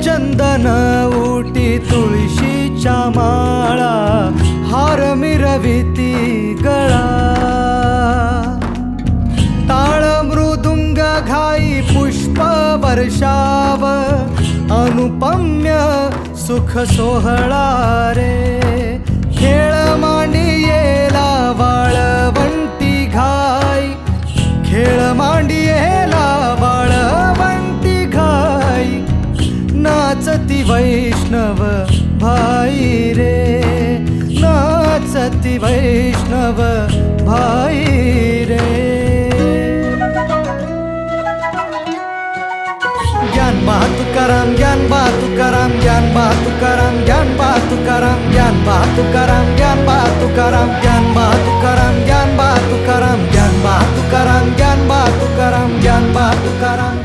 चंदन उटी तुळशीच्या माळा हार मिरविती गळा ताळ मृदुंग घाई पुष्प वर्षाव अनुपम्य सुख सोहळा रे खेळ मांडियेला वाळवंटी घाई खेळ मांडियेला वाळवंटी घाई नाचती वैष्णव भाई रे नाचती वैष्णव भाई रे ज्ञान बा तुकाराम ज्ञान बा तुकाराम ज्ञान बा तुकाराम ज्ञान बा तुकाराम ज्ञान बा तुकाराम ज्ञान बा तुकाराम ज्ञान बा तुकाराम ज्ञान बा तुकाराम ज्ञान बा तुकाराम ज्ञान बा तुकाराम ज्ञान बा तुकाराम